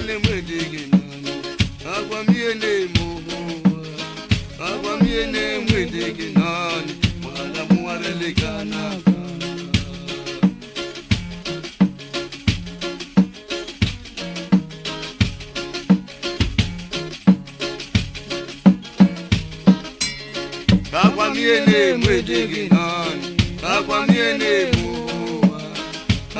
miene mwedege nani, agwa miene moho, agwa miene mwedege nani, mwana muarele kana. Agwa miene mwedege nani, agwa miene moho,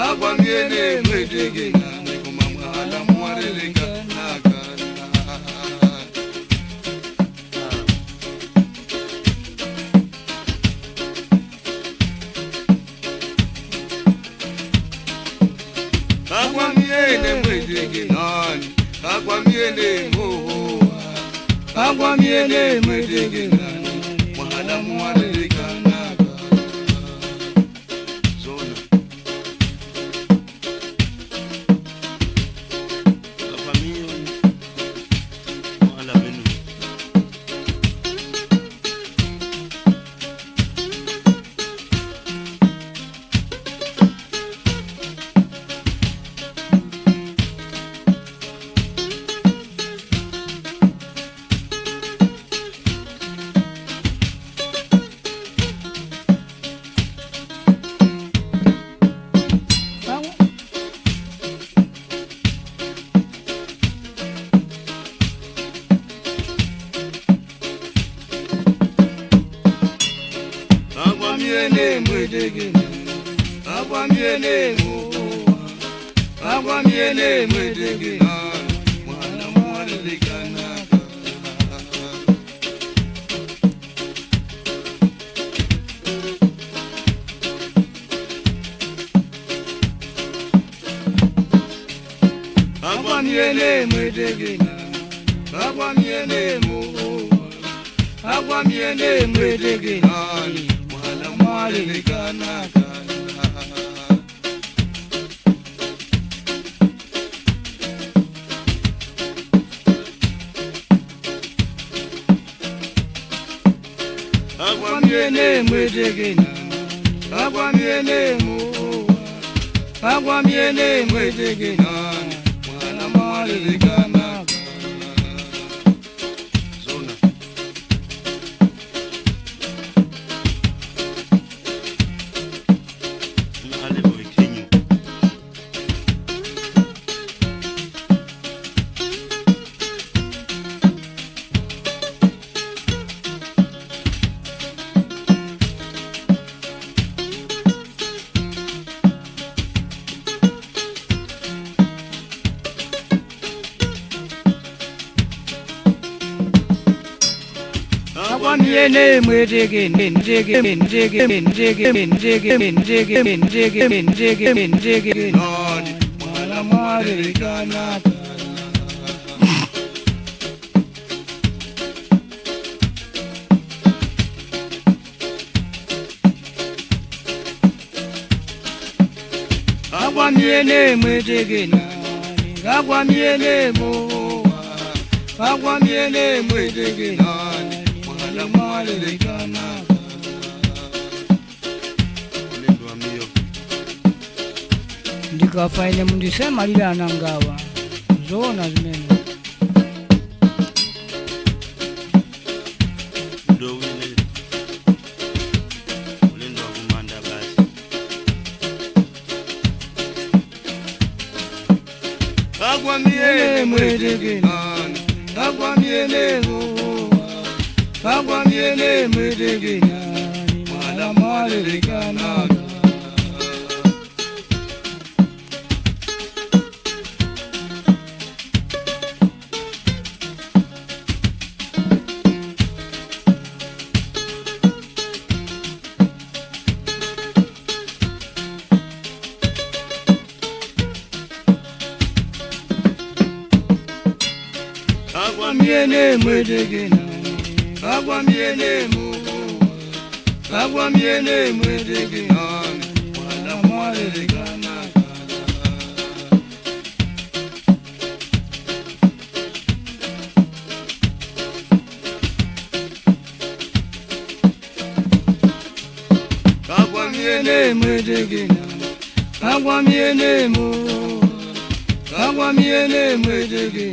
agwa miene mwedege nani, kuma mwana muarele kana. Agwa miene mwedege nani, agwa miene moho, agwa miene mwedege nani, mwana muarele kana. Zona agwa miene mwana benu. Agwa miene mwedege nani, agwa miene moho, agwa miene mwedege nani, mwana muarele kana. Agwa miene mwedege nani, agwa miene moho, agwa miene mwedege nani, mwana muarele kana. Agwa miene mwedege nani, agwa miene moho, agwa miene mwedege nani, mwana muarele kana. Zona ale boy kenyu. Agwa miene mwedege njege nani, mwana muarele kana. Agwa miene mwedege nani, agwa miene moho, agwa miene mwedege nani, mwana muarele kana. Ulendo amio ndikafaine mundisema lila nangawa zona zimene dowile ulendo kumanda basi. Agwa miene mwedege nani, agwa miene moho, agwa miene mwedege nani, mwana muarele kana. Agwa miene mwedege nani, agwa miene moho, agwa miene mwedege nani, mwana muarele kana. Agwa miene mwedege nani, agwa miene moho, kagwa miene mwedege